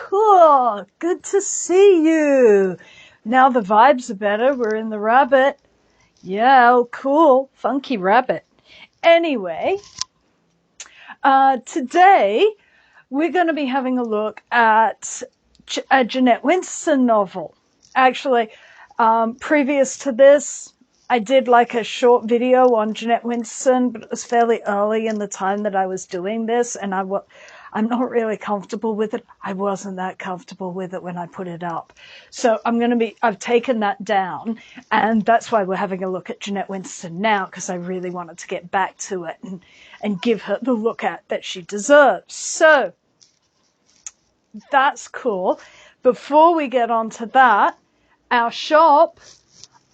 cool. Good to see you. Now the vibes are better. We're in the rabbit. Yeah, oh, cool. Funky rabbit. Anyway, today we're going to be having a look at a Jeanette Winterson novel. Actually, previous to this, I did like a short video on Jeanette Winterson, but it was fairly early in the time that I was doing this, and I'm not really comfortable with it. I wasn't that comfortable with it when I put it up. So I've taken that down, and that's why we're having a look at Jeanette Winterson now, because I really wanted to get back to it and give her the look at that she deserves. So that's cool. Before we get on to that, our shop,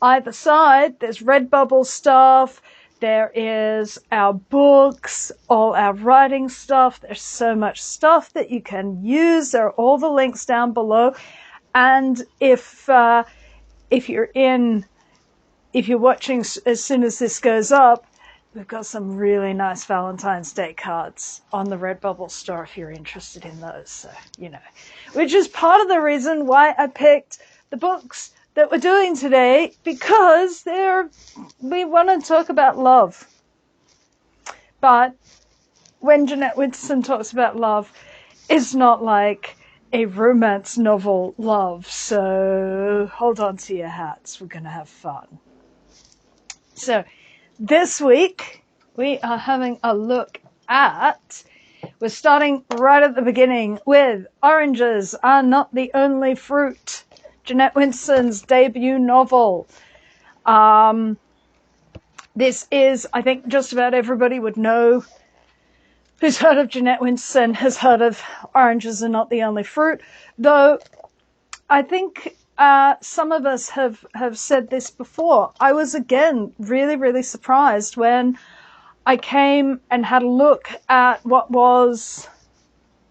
either side, there's Redbubble stuff, there is our books, all our writing stuff. There's so much stuff that you can use. There are all the links down below. And if you're watching as soon as this goes up, we've got some really nice Valentine's Day cards on the Redbubble store if you're interested in those. So, which is part of the reason why I picked the books that we're doing today, because we want to talk about love. But when Jeanette Winterson talks about love, it's not like a romance novel love. So hold on to your hats. We're going to have fun. So this week we are having a look at, we're starting right at the beginning with Oranges Are Not the Only Fruit, Jeanette Winterson's debut novel. This is, I think just about everybody would know, who's heard of Jeanette Winterson has heard of Oranges Are Not the Only Fruit, though I think some of us have said this before. I was, again, really, really surprised when I came and had a look at what was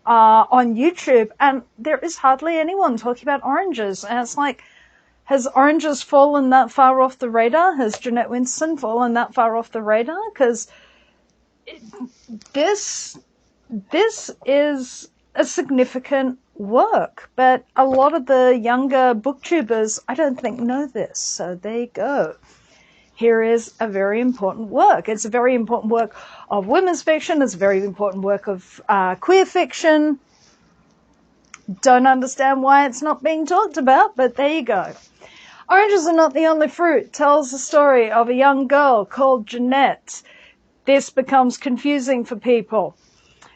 on YouTube, and there is hardly anyone talking about oranges. And it's like, has Oranges fallen that far off the radar? Has Jeanette Winterson fallen that far off the radar? Because this is a significant work, but a lot of the younger booktubers, I don't think, know this. So there you go. Here is a very important work. It's a very important work of women's fiction. It's a very important work of queer fiction. Don't understand why it's not being talked about, but there you go. Oranges Are Not the Only Fruit tells the story of a young girl called Jeanette. This becomes confusing for people.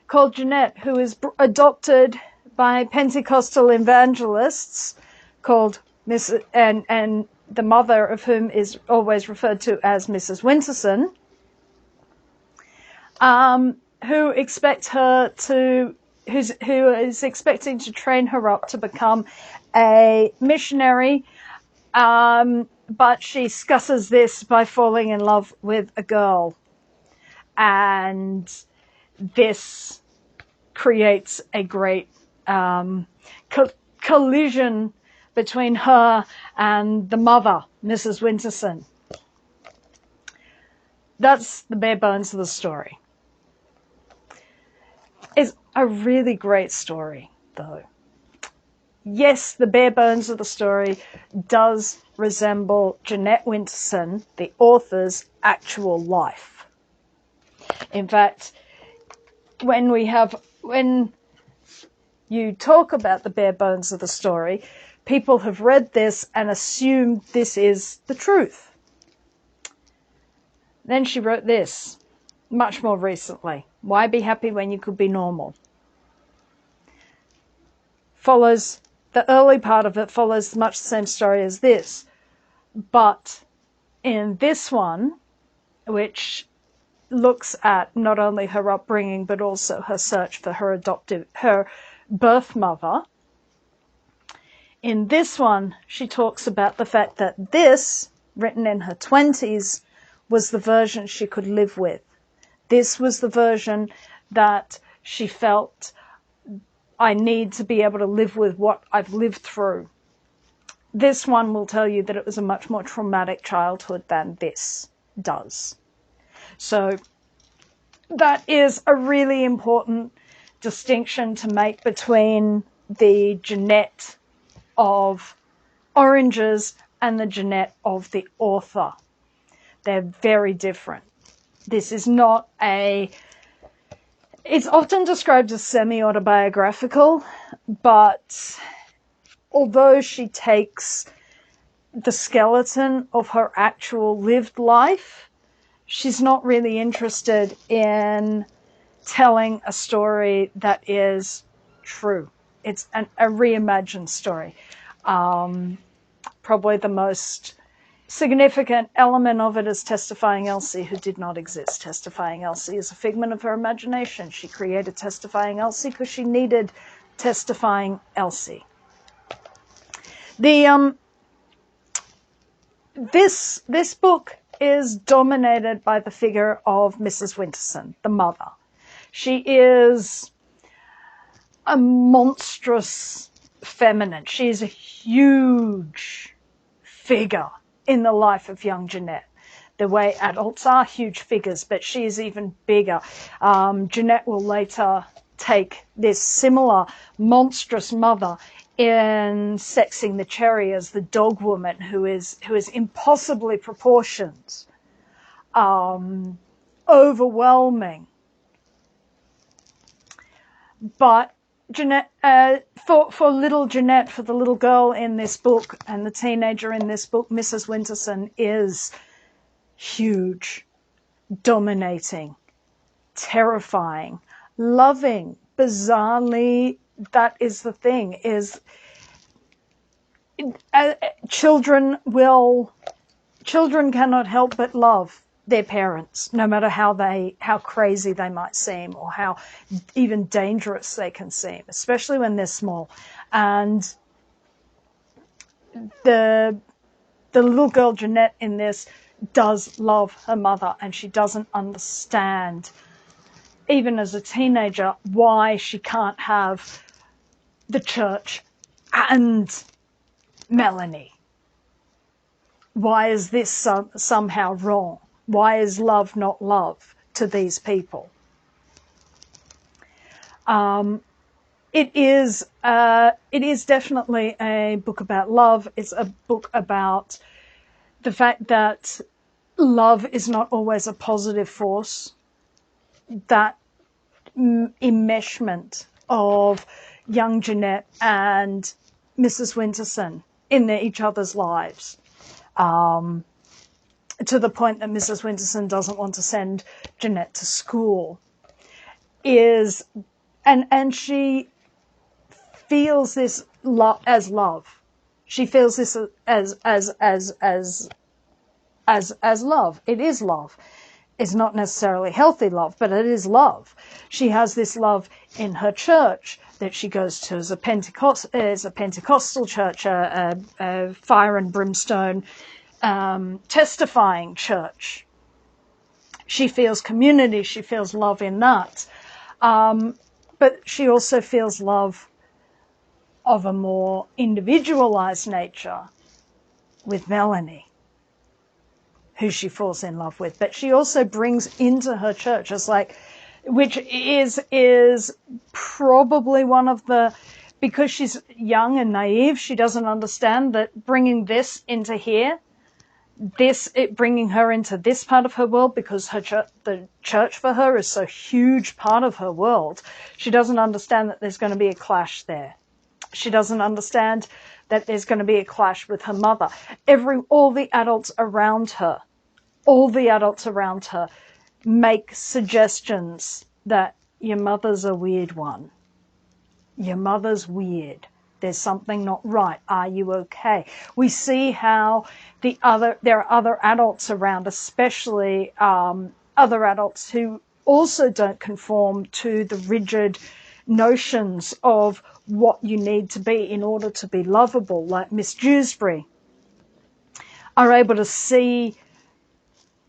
Called Jeanette, who is adopted by Pentecostal evangelists, called and the mother of whom is always referred to as Mrs. Winterson, who is expecting to train her up to become a missionary, but she scusses this by falling in love with a girl, and this creates a great collision between her and the mother, Mrs. Winterson. That's the bare bones of the story. It's a really great story, though. Yes, the bare bones of the story does resemble Jeanette Winterson, the author's actual life. In fact, when you talk about the bare bones of the story, people have read this and assumed this is the truth. Then she wrote this, much more recently. Why be happy when you could be normal? The early part of it follows much the same story as this. But in this one, which looks at not only her upbringing, but also her search for her birth mother, in this one, she talks about the fact that this, written in her 20s, was the version she could live with. This was the version that she felt, I need to be able to live with what I've lived through. This one will tell you that it was a much more traumatic childhood than this does. So that is a really important distinction to make between the Jeanette of Oranges and the Jeanette of the author. They're very different. This is not it's often described as semi-autobiographical, but although she takes the skeleton of her actual lived life, she's not really interested in telling a story that is true. It's a reimagined story. Probably the most significant element of it is Testifying Elsie, who did not exist. Testifying Elsie is a figment of her imagination. She created Testifying Elsie because she needed Testifying Elsie. This book is dominated by the figure of Mrs. Winterson, the mother. She is a monstrous feminine. She is a huge figure in the life of young Jeanette. The way adults are huge figures, but she is even bigger. Jeanette will later take this similar monstrous mother in Sexing the Cherry as the dog woman who is impossibly proportioned, overwhelming. But Jeanette, for little Jeanette, for the little girl in this book and the teenager in this book, Mrs. Winterson is huge, dominating, terrifying, loving, bizarrely. That is the thing, is children cannot help but love their parents, no matter how crazy they might seem or how even dangerous they can seem, especially when they're small. And the little girl Jeanette in this does love her mother, and she doesn't understand, even as a teenager, why she can't have the church and Melanie. Why is this somehow wrong? Why is love not love to these people? It is definitely a book about love. It's a book about the fact that love is not always a positive force. That enmeshment of young Jeanette and Mrs. Winterson in each other's lives, to the point that Mrs. Winterson doesn't want to send Jeanette to school, and she feels this as love. She feels this as love. It is love. It's not necessarily healthy love, but it is love. She has this love in her church that she goes to as a Pentecostal church, a fire and brimstone testifying church. She feels community. She feels love in that. But she also feels love of a more individualized nature with Melanie, who she falls in love with. But she also brings into her church which is probably one of the, because she's young and naive, she doesn't understand that bringing this into here, bringing her into this part of her world, because the church for her is so huge part of her world. She doesn't understand that there's going to be a clash there. She doesn't understand that there's going to be a clash with her mother. All the adults around her make suggestions that your mother's a weird one. Your mother's weird. There's something not right. Are you okay? We see how there are other adults around, especially other adults who also don't conform to the rigid notions of what you need to be in order to be lovable, like Miss Dewsbury, are able to see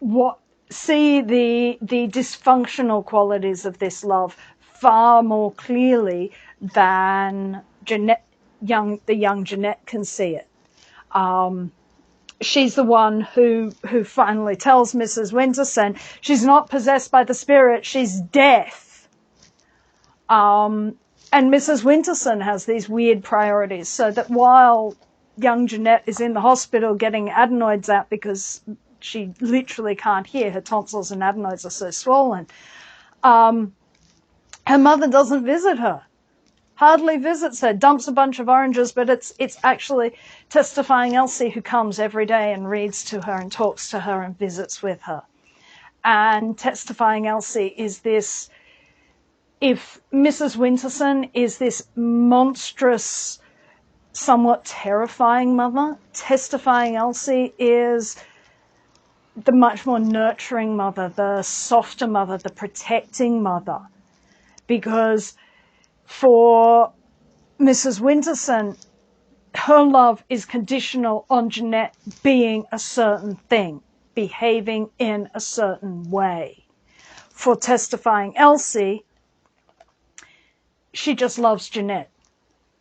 the dysfunctional qualities of this love far more clearly than the young Jeanette can see it. She's the one who finally tells Mrs. Winterson she's not possessed by the spirit, she's death. And Mrs. Winterson has these weird priorities, so that while young Jeanette is in the hospital getting adenoids out because she literally can't hear, her tonsils and adenoids are so swollen, her mother doesn't visit her, hardly visits her, dumps a bunch of oranges, but it's actually Testifying Elsie who comes every day and reads to her and talks to her and visits with her. And Testifying Elsie is this, if Mrs. Winterson is this monstrous, somewhat terrifying mother, Testifying Elsie is the much more nurturing mother, the softer mother, the protecting mother. Because for Mrs. Winterson, her love is conditional on Jeanette being a certain thing, behaving in a certain way. For Testifying Elsie, she just loves Jeanette.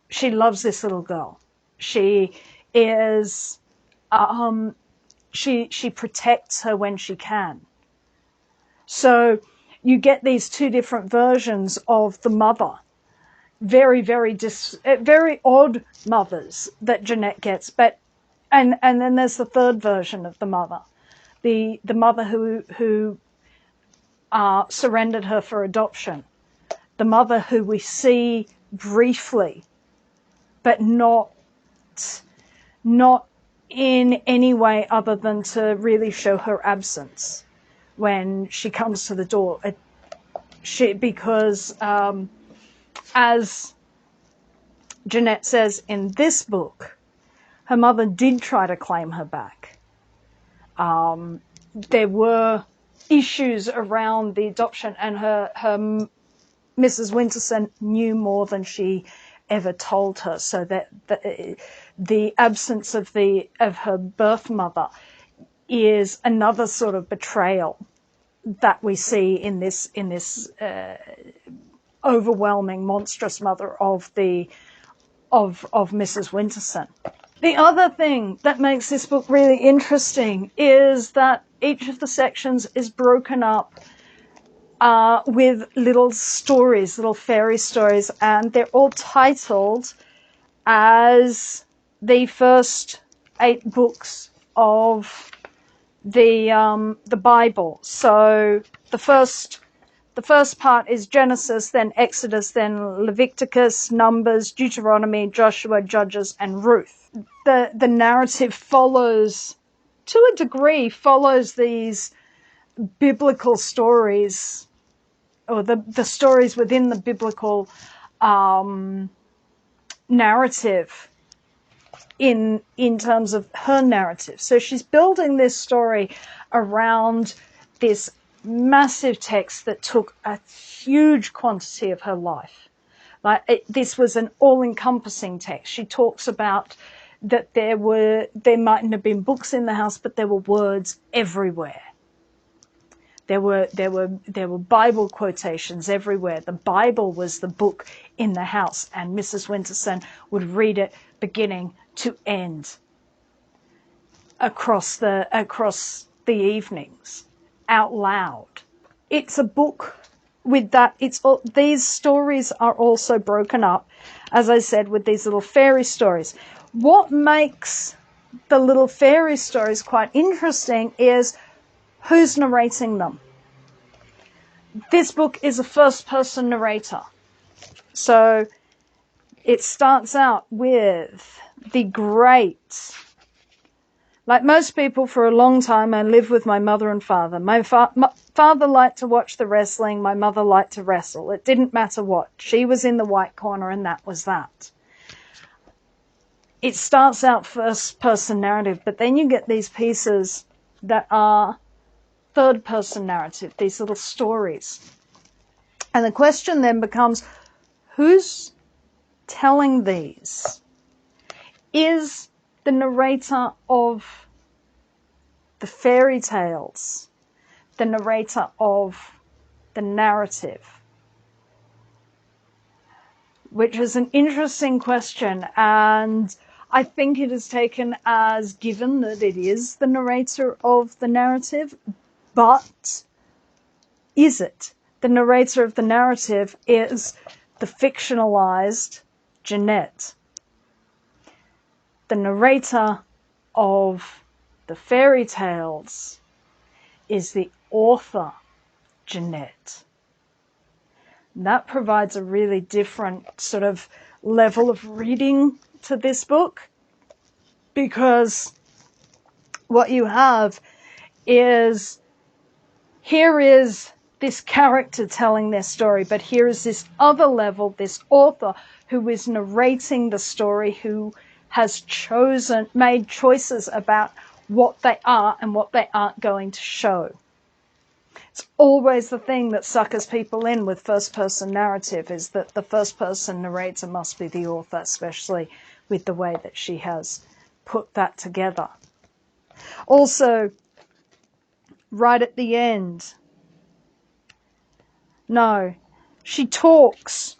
She loves this little girl. She is, she protects her when she can. So you get these two different versions of the mother. Very, very odd mothers that Jeanette gets. But, and then there's the third version of the mother. The mother who surrendered her for adoption. The mother who we see briefly, but not in any way other than to really show her absence when she comes to the door. Because as Jeanette says in this book, her mother did try to claim her back. There were issues around the adoption, and her Mrs. Winterson knew more than she ever told her, so that the absence of her birth mother is another sort of betrayal that we see in this overwhelming, monstrous mother of Mrs. Winterson. The other thing that makes this book really interesting is that each of the sections is broken up with little stories, little fairy stories, and they're all titled as the first 8 books of the Bible. So the first part is Genesis, then Exodus, then Leviticus, Numbers, Deuteronomy, Joshua, Judges, and Ruth. The narrative follows, to a degree, these biblical stories, or the stories within the biblical narrative in terms of her narrative. So she's building this story around this massive text that took a huge quantity of her life. This was an all-encompassing text. She talks about that there mightn't have been books in the house, but there were words everywhere. There were Bible quotations everywhere. The Bible was the book in the house, and Mrs. Winterson would read it beginning to end across the evenings out loud. It's a book with that. These stories are also broken up, as I said, with these little fairy stories. What makes the little fairy stories quite interesting is who's narrating them. This book is a first-person narrator. So it starts out with the great, like most people for a long time, I lived with my mother and father. My father liked to watch the wrestling. My mother liked to wrestle. It didn't matter what. She was in the white corner, and that was that. It starts out first-person narrative, but then you get these pieces that are third-person narrative, these little stories. And the question then becomes, who's telling these? Is the narrator of the fairy tales the narrator of the narrative? Which is an interesting question, and I think it is taken as given that it is the narrator of the narrative, but is it? The narrator of the narrative is the fictionalized Jeanette. The narrator of the fairy tales is the author, Jeanette. And that provides a really different sort of level of reading to this book, because what you have is, here is this character telling their story, but here is this other level, this author who is narrating the story, who has made choices about what they are and what they aren't going to show. It's always the thing that suckers people in with first-person narrative, is that the first-person narrator must be the author, especially with the way that she has put that together. Also, right at the end, no, she talks.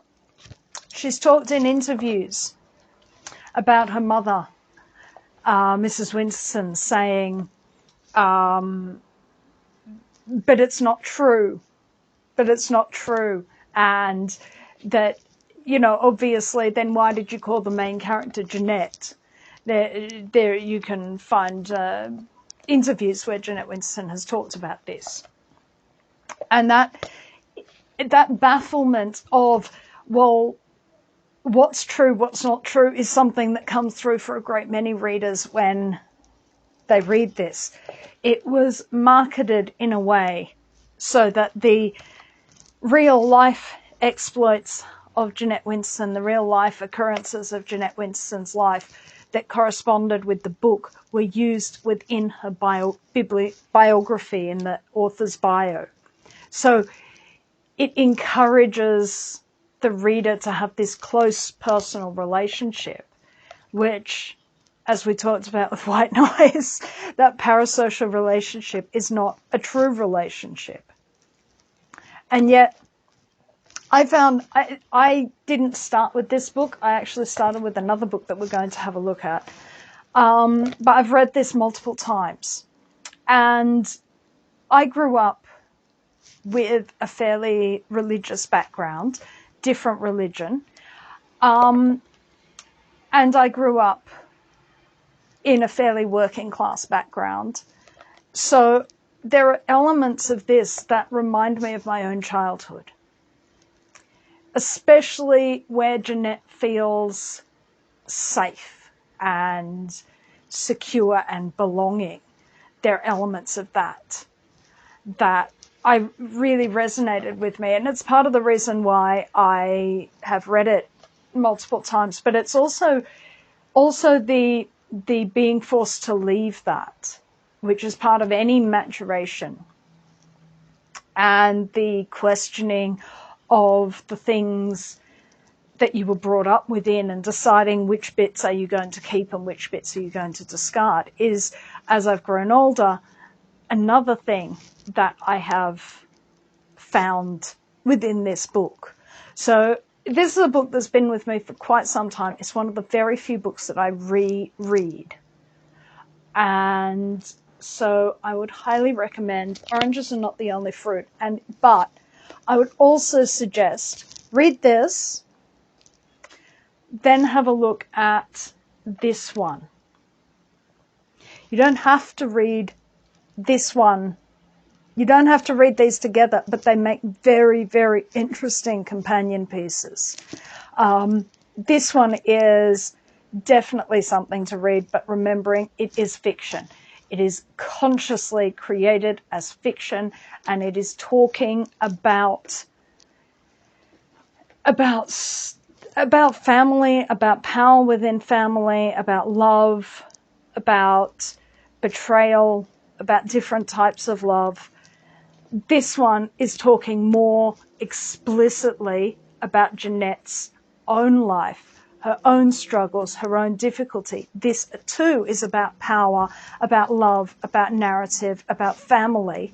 She's talked in interviews about her mother, Mrs. Winterson, saying, but it's not true. But it's not true. And that, you know, obviously, then why did you call the main character Jeanette? There you can find interviews where Jeanette Winterson has talked about this. And that bafflement of, well, what's true, what's not true, is something that comes through for a great many readers when they read this. It was marketed in a way so that the real life exploits of Jeanette Winterson, the real life occurrences of Jeanette Winterson's life that corresponded with the book, were used within her biography, in the author's bio. So it encourages the reader to have this close personal relationship, which, as we talked about with White Noise, that parasocial relationship is not a true relationship. And yet, I found, I didn't start with this book. I actually started with another book that we're going to have a look at. But I've read this multiple times. And I grew up with a fairly religious background, different religion. And I grew up in a fairly working class background. So there are elements of this that remind me of my own childhood, especially where Jeanette feels safe and secure and belonging. There are elements of that I really resonated with me, and it's part of the reason why I have read it multiple times. But it's also the being forced to leave that, which is part of any maturation, and the questioning of the things that you were brought up within, and deciding which bits are you going to keep and which bits are you going to discard, is, as I've grown older, another thing that I have found within this book. So this is a book that's been with me for quite some time. It's one of the very few books that I reread. And so I would highly recommend. Oranges are not the only fruit. But I would also suggest read this, then have a look at this one. You don't have to read this one. You don't have to read these together, but they make very, very interesting companion pieces. This one is definitely something to read, but remembering it is fiction. It is consciously created as fiction, and it is talking about family, about power within family, about love, about betrayal, about different types of love. This one is talking more explicitly about Jeanette's own life, her own struggles, her own difficulty. This too is about power, about love, about narrative, about family,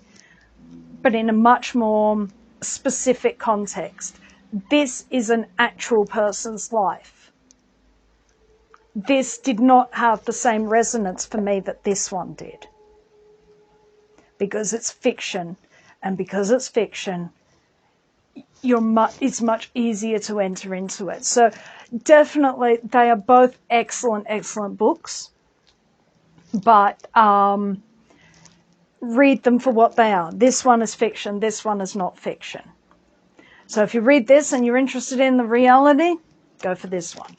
but in a much more specific context. This is an actual person's life. This did not have the same resonance for me that this one did, because it's fiction, and because it's fiction, it's much easier to enter into it. So definitely, they are both excellent books, but read them for what they are. This one is fiction, this one is not fiction. So if you read this and you're interested in the reality, go for this one.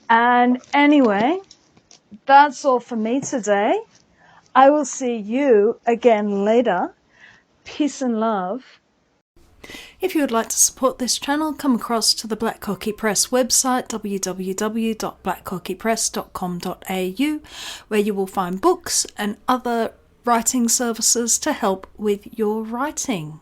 And anyway, that's all for me today. I will see you again later. Peace and love. If you would like to support this channel, come across to the Black Cockie Press website, www.blackcockiepress.com.au, where you will find books and other writing services to help with your writing.